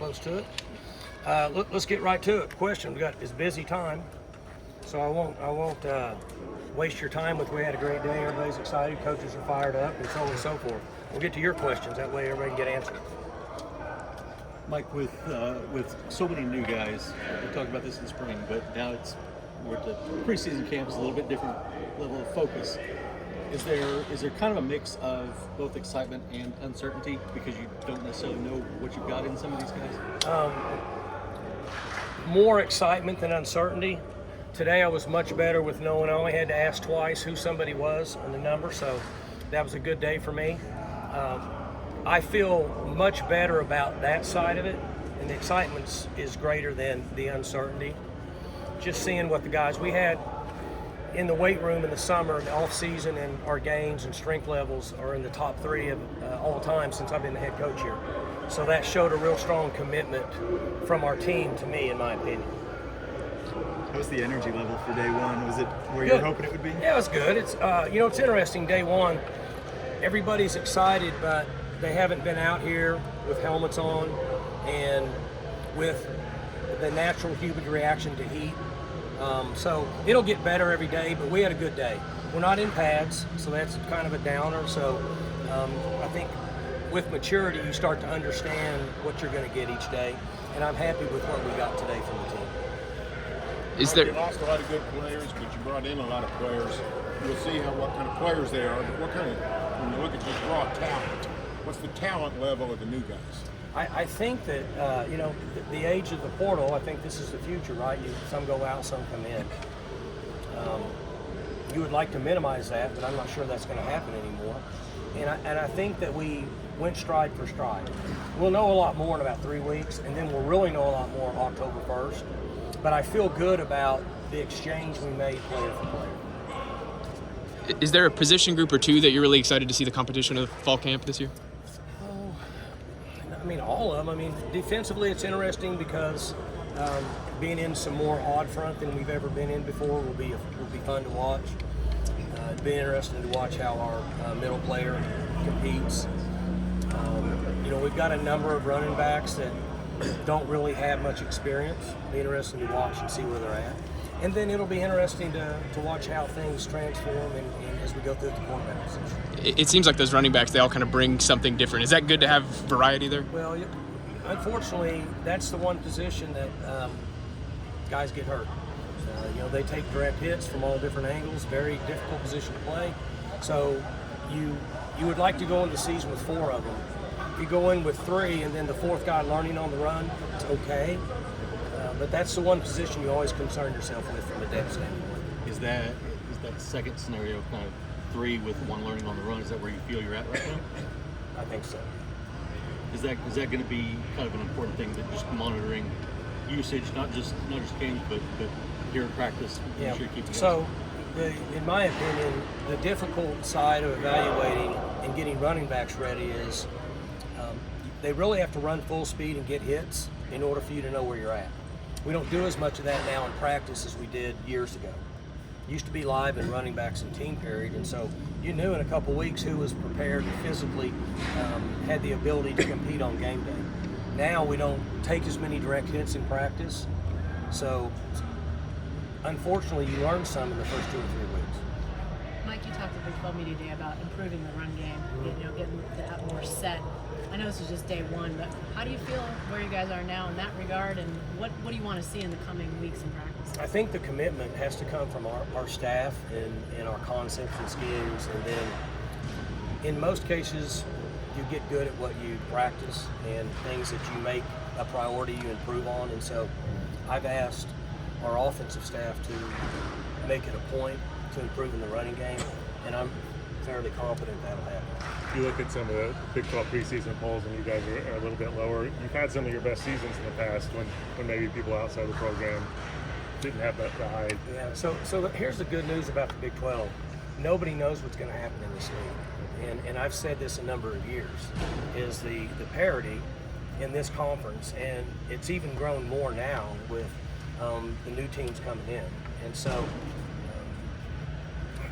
close to it. Let's get right to it. Question: it's busy time, so I won't waste your time with. We had a great day. Everybody's excited. Coaches are fired up, and so on and so forth. We'll get to your questions. That way, everybody can get answered. Mike, with so many new guys, we talked about this in spring, but now we're at the preseason camp. It's a little bit different level of focus. Is there kind of a mix of both excitement and uncertainty because you don't necessarily know what you've got in some of these guys? More excitement than uncertainty. Today I was much better with knowing I only had to ask twice who somebody was and the number, so that was a good day for me. I feel much better about that side of it, and the excitement is greater than the uncertainty. Just seeing what the guys we had in the weight room in the summer, the off season, and our gains and strength levels are in the top 3 of all time since I've been the head coach here. So that showed a real strong commitment from our team to me, in my opinion. How was the energy level for day one? Was it where Good. you were hoping it would be? Yeah, it was good. It's it's interesting. Day one, everybody's excited, but they haven't been out here with helmets on and with the natural human reaction to heat. So it'll get better every day, but we had a good day. We're not in pads, so that's kind of a downer. So I think with maturity, you start to understand what you're going to get each day, and I'm happy with what we got today from the team. You lost a lot of good players, but you brought in a lot of players. We'll see what kind of players they are, but when you look at just raw talent, what's the talent level of the new guys? I think that, the age of the portal, I think this is the future, right? Some go out, some come in. You would like to minimize that, but I'm not sure that's going to happen anymore. And I think that we went stride for stride. We'll know a lot more in about 3 weeks, and then we'll really know a lot more October 1st. But I feel good about the exchange we made player for player. Is there a position group or two that you're really excited to see the competition of fall camp this year? All of them. Defensively it's interesting because being in some more odd front than we've ever been in before will be fun to watch. It'd be interesting to watch how our middle player competes. We've got a number of running backs that don't really have much experience. It'll be interesting to watch and see where they're at. And then it'll be interesting to watch how things transform and as we go through the quarterback position. It seems like those running backs, they all kind of bring something different. Is that good to have variety there? Well, unfortunately, that's the one position that guys get hurt. They take direct hits from all different angles, very difficult position to play. So you would like to go into the season with 4 of them. If you go in with 3 and then the 4th guy learning on the run, it's okay. But that's the one position you always concern yourself with from a depth standpoint. Is that second scenario kind of 3 with 1 learning on the run? Is that where you feel you're at right now? I think so. Is that going to be kind of an important thing, that just monitoring usage, not just games, but here in practice? Yeah. Sure keep So, in my opinion, the difficult side of evaluating and getting running backs ready is they really have to run full speed and get hits in order for you to know where you're at. We don't do as much of that now in practice as we did years ago. It used to be live and running backs in team period, and so you knew in a couple weeks who was prepared and physically had the ability to compete on game day. Now we don't take as many direct hits in practice, so unfortunately you learn some in the first 2 or 3 weeks. Mike, you talked at Big 12 Media Day about improving the run game, getting that more set. I know this is just day 1, but how do you feel where you guys are now in that regard, and what do you want to see in the coming weeks in practice? I think the commitment has to come from our staff and our concepts and schemes, and then in most cases you get good at what you practice and things that you make a priority you improve on. And so I've asked our offensive staff to make it a point to improve in the running game, and I'm fairly confident that'll happen. If you look at some of the Big 12 preseason polls and you guys are a little bit lower, you've had some of your best seasons in the past when maybe people outside the program didn't have the high. Yeah, so here's the good news about the Big 12. Nobody knows what's going to happen in this league. And I've said this a number of years, is the parity in this conference, and it's even grown more now with the new teams coming in. And so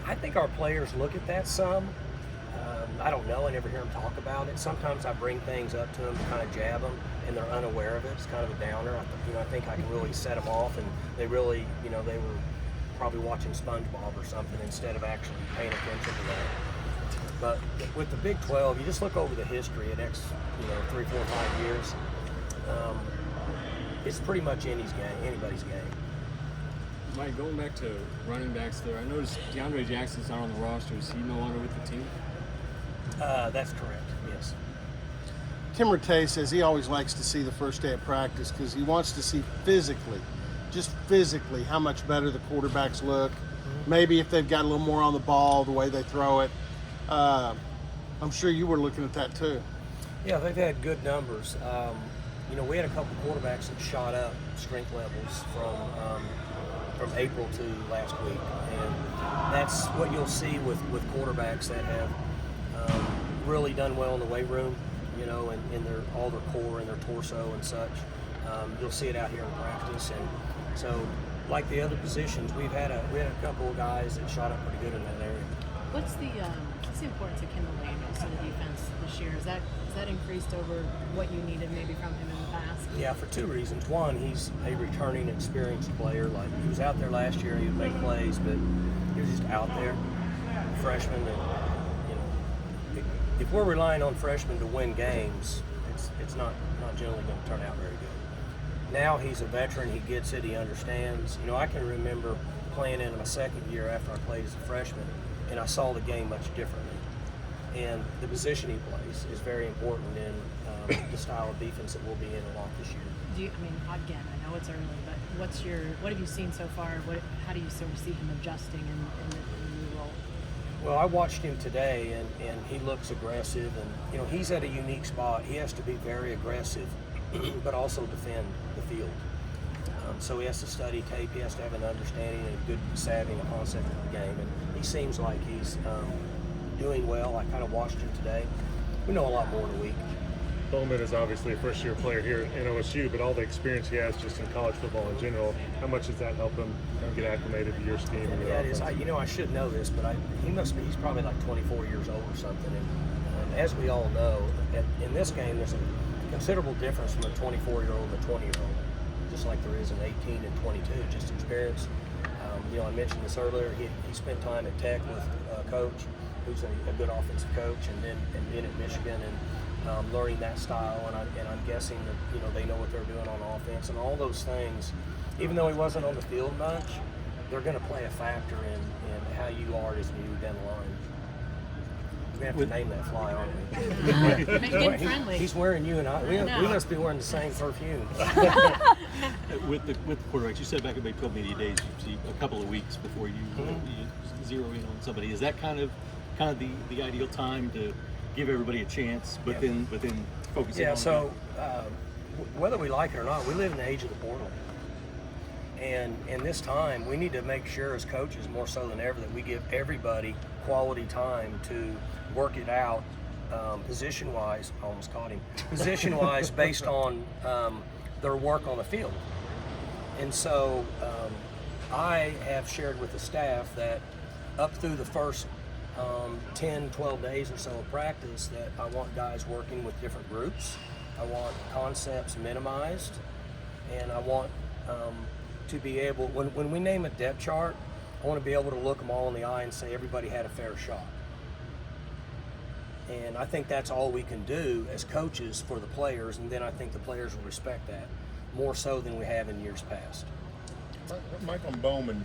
I think our players look at that some. I don't know. I never hear them talk about it. Sometimes I bring things up to them to kind of jab them, and they're unaware of it. It's kind of a downer. I think I can really set them off, and they really, they were probably watching SpongeBob or something instead of actually paying attention to that. But with the Big 12, you just look over the history at 3, 4, 5 years. It's pretty much anybody's game. Mike, going back to running backs there, I noticed DeAndre Jackson's not on the roster. Is he no longer with the team? That's correct, yes. Tim Rattay says he always likes to see the first day of practice because he wants to see just physically, how much better the quarterbacks look. Maybe if they've got a little more on the ball, the way they throw it. I'm sure you were looking at that too. Yeah, they've had good numbers. We had a couple quarterbacks that shot up strength levels from April to last week, and that's what you'll see with quarterbacks that have really done well in the weight room, and in all their core and their torso and such. You'll see it out here in practice, and so like the other positions, we had a couple of guys that shot up pretty good in that area. What's the importance of Kendall Daniels to the defense this year? Is that increased over what you needed maybe from him in the past? Yeah, for two reasons. One, he's a returning experienced player. Like, he was out there last year and he would make plays, but he was just out there. Freshman, if we're relying on freshmen to win games, it's not generally going to turn out very good. Now he's a veteran. He gets it. He understands. I can remember playing in my second year after I played as a freshman, and I saw the game much differently. And the position he plays is very important in the style of defense that we'll be in a lot this year. Again, I know it's early, but what have you seen so far? How do you sort of see him adjusting in the new role? Well, I watched him today, and he looks aggressive, and he's at a unique spot. He has to be very aggressive, but also defend the field. So he has to study tape. He has to have an understanding and a good savvy and concept of the game, and he seems like he's doing well. I kind of watched him today. We know a lot more in a week. Bowman is obviously a first-year player here at OSU, but all the experience he has just in college football in general, how much does that help him get acclimated to your scheme? And your offense? I should know this, but he's probably like 24 years old or something. And as we all know, in this game, there's a considerable difference from a 24-year-old and a 20-year-old, just like there is an 18 and 22, just experience. I mentioned this earlier. He spent time at Tech with a coach who's a good offensive coach, and being at Michigan and learning that style. And I'm guessing that they know what they're doing on offense and all those things. Even though he wasn't on the field much, they're going to play a factor in how you are as you move down the line. We have to name that fly, aren't we? Make him friendly. He's wearing you and I. We must be wearing the same perfume. With the quarterbacks, you said back at Big 12 Media Days, you see a couple of weeks before you zero in on somebody. Is that kind of the ideal time to give everybody a chance, but then focusing on? Yeah. So whether we like it or not, we live in the age of the portal, and in this time, we need to make sure as coaches, more so than ever, that we give everybody quality time to work it out, position-wise. I almost caught him. Position-wise, based on their work on the field. And so I have shared with the staff that up through the first 10, 12 days or so of practice, that I want guys working with different groups. I want concepts minimized, and I want to be able, when we name a depth chart, I want to be able to look them all in the eye and say everybody had a fair shot. And I think that's all we can do as coaches for the players, and then I think the players will respect that more so than we have in years past. Michael Bowman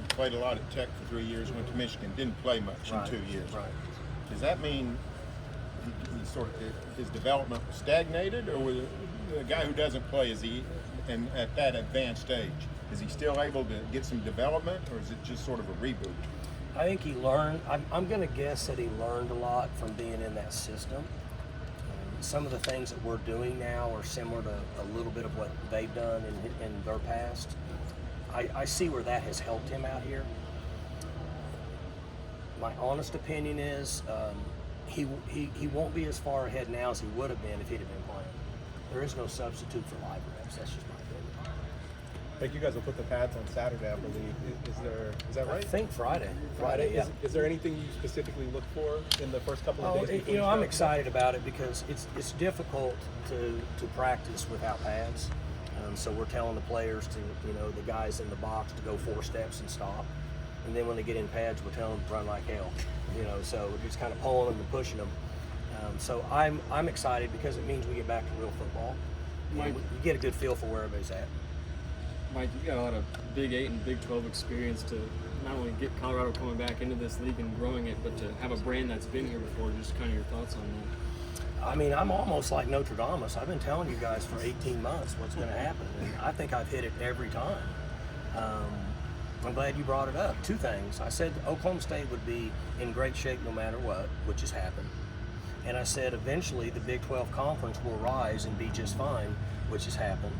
played a lot at Tech for 3 years, went to Michigan, didn't play much in 2 years. Right. Does that mean his development was stagnated, or was a guy who doesn't play, and at that advanced stage, is he still able to get some development, or is it just sort of a reboot? I think he learned. I'm going to guess that he learned a lot from being in that system. Some of the things that we're doing now are similar to a little bit of what they've done in their past. I see where that has helped him out here. My honest opinion is he won't be as far ahead now as he would have been if he'd have been playing. There is no substitute for live reps. That's just my opinion. Like you guys will put the pads on Saturday, I believe. Is that I right? think Friday, yeah. Is there anything you specifically look for in the first couple of days? Before You know, start? I'm excited about it because it's difficult to practice without pads. So we're telling the players to, the guys in the box to go 4 steps and stop. And then when they get in pads, we're telling them to run like hell. So we're just kind of pulling them and pushing them. So I'm excited because it means we get back to real football. You get a good feel for where everybody's at. Mike, you've got a lot of Big 8 and Big 12 experience to not only get Colorado coming back into this league and growing it, but to have a brand that's been here before. Just kind of your thoughts on that. I mean, I'm almost like Notre Dame. I've been telling you guys for 18 months what's going to happen, and I think I've hit it every time. I'm glad you brought it up. 2 things. I said Oklahoma State would be in great shape no matter what, which has happened. And I said eventually the Big 12 Conference will rise and be just fine, which has happened.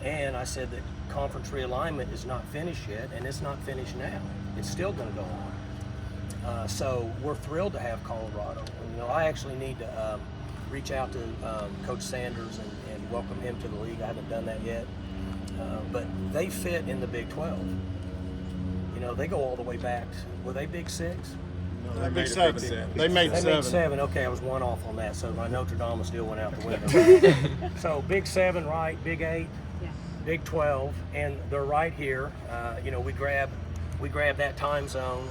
And I said that conference realignment is not finished yet, and it's not finished now. It's still going to go on. So we're thrilled to have Colorado. And, I actually need to reach out to Coach Sanders and welcome him to the league. I haven't done that yet. But they fit in the Big 12. They go all the way back. Were they Big 6? No, they Big made 7. They made They 7. made 7. Okay, I was 1 off on that, so my Notre Dame still went out the window. So Big 7, right? Big 8, Yeah. Big 12, and they're right here. We grab that time zone,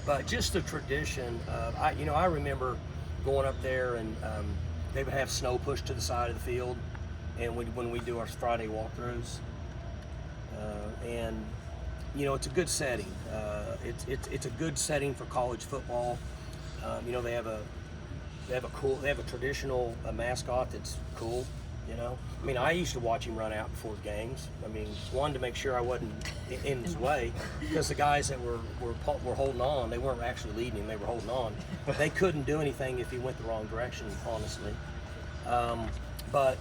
but just the tradition. I remember going up there and they would have snow pushed to the side of the field, and when we do our Friday walkthroughs, and it's a good setting. It's a good setting for college football. They have a traditional mascot that's cool. I mean, I used to watch him run out before games. I mean, one, to make sure I wasn't in his way, because the guys that were holding on, they weren't actually leading him; they were holding on. They couldn't do anything if he went the wrong direction, honestly. But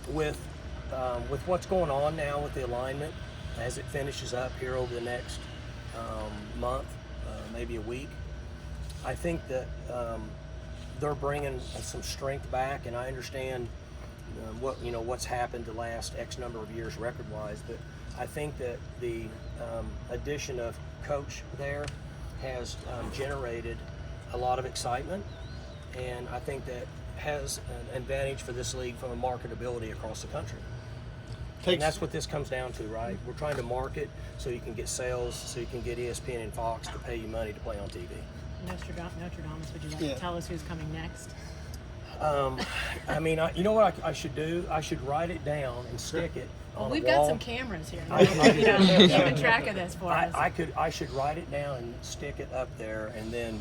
with what's going on now with the alignment, as it finishes up here over the next month, maybe a week, I think that they're bringing some strength back, and I understand what's happened the last X number of years record-wise, but I think that the addition of coach there has generated a lot of excitement, and I think that has an advantage for this league from a marketability across the country. And that's what this comes down to, right? We're trying to market so you can get sales, so you can get ESPN and Fox to pay you money to play on TV. Nostradamus, would you like to tell us who's coming next? I mean, you know what I should do? I should write it down and stick it on We've a wall. got some cameras here. Keeping track of this for us. I should write it down and stick it up there, and then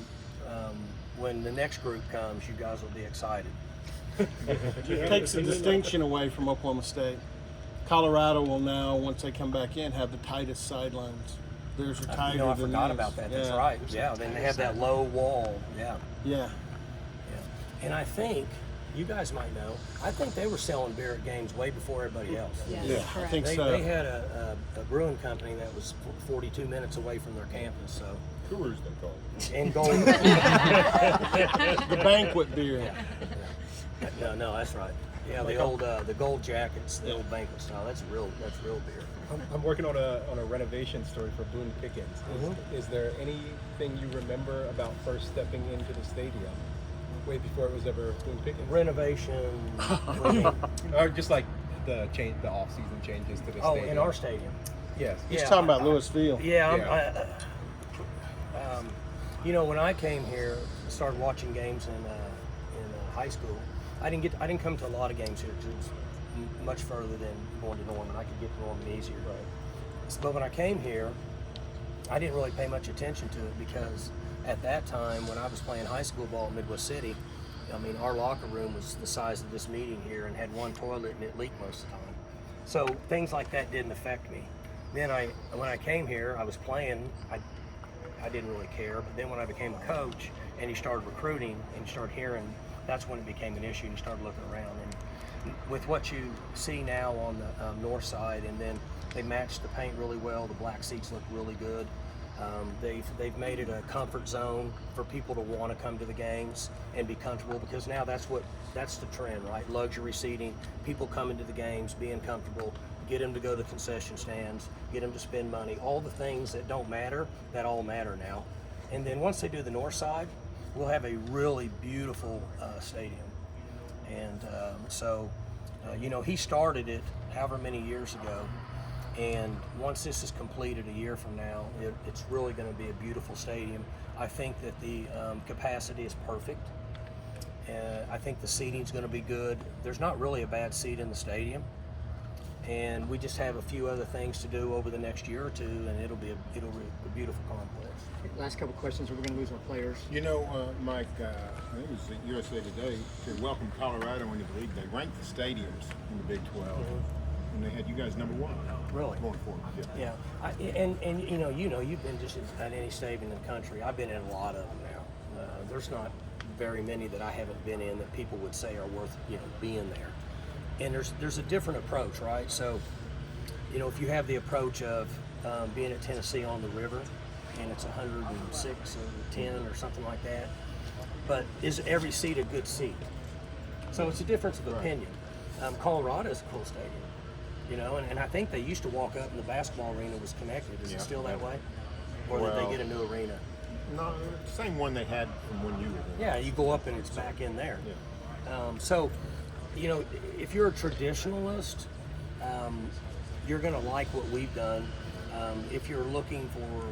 when the next group comes, you guys will be excited. It takes the distinction away from Oklahoma State. Colorado will now, once they come back in, have the tightest sidelines. Theirs are tighter I than forgot these. about that. That's right. Yeah, then they have that low wall. Yeah. Yeah. And I think, you guys might know, I think they were selling beer at games way before everybody else. Yes, Yeah, I correct. think so. They had a brewing company that was 42 minutes away from their campus, so. Coors, they call it. And gold. The banquet beer. No, that's right. Yeah, the gold jackets, the old banquet style. That's real beer. I'm working on a renovation story for Boone Pickens. Is there anything you remember about first stepping into the stadium, way before it was ever Boone Pickens? Renovation. Or just like the off-season changes to the stadium. In our stadium. Yes. He's talking about Louisville. Yeah. When I came here, started watching games in high school. I didn't come to a lot of games here because it was much further than going to Norman. I could get to Norman easier. Right. But when I came here, I didn't really pay much attention to it because at that time, when I was playing high school ball in Midwest City, I mean, our locker room was the size of this meeting here and had one toilet and it leaked most of the time. So things like that didn't affect me. Then when I came here, I was playing. I didn't really care. But then when I became a coach and you started recruiting and you started hearing, that's when it became an issue and you started looking around. And with what you see now on the north side, and then they matched the paint really well. The black seats look really good. They've made it a comfort zone for people to want to come to the games and be comfortable, because now that's the trend, right? Luxury seating, people coming to the games, being comfortable, get them to go to concession stands, get them to spend money, all the things that don't matter, that all matter now. And then once they do the north side, we'll have a really beautiful stadium. And he started it however many years ago. And once this is completed a year from now, it's really going to be a beautiful stadium. I think that the capacity is perfect. I think the seating's going to be good. There's not really a bad seat in the stadium. And we just have a few other things to do over the next year or two, and it'll be a beautiful complex. Last couple questions, or we're going to lose our players. You know, Mike, I think it was at USA Today, to welcome Colorado into the league, they ranked the stadiums in the Big 12, and they had you guys number one. Really? Going forward, yeah. And you've been just at any stadium in the country. I've been in a lot of them now. There's not very many that I haven't been in that people would say are worth being there. And there's a different approach, right? So, if you have the approach of being at Tennessee on the river, and it's 106 or 10 or something like that, but is every seat a good seat? So it's a difference of opinion. Colorado is a cool stadium, and I think they used to walk up and the basketball arena was connected. Is it still that way? Or did they get a new arena? No, same one they had from when you were there. Yeah, you go up and it's back in there. Yeah. If you're a traditionalist, you're going to like what we've done. If you're looking for,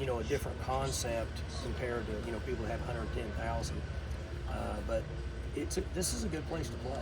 a different concept compared to, people that have 110,000, but this is a good place to play.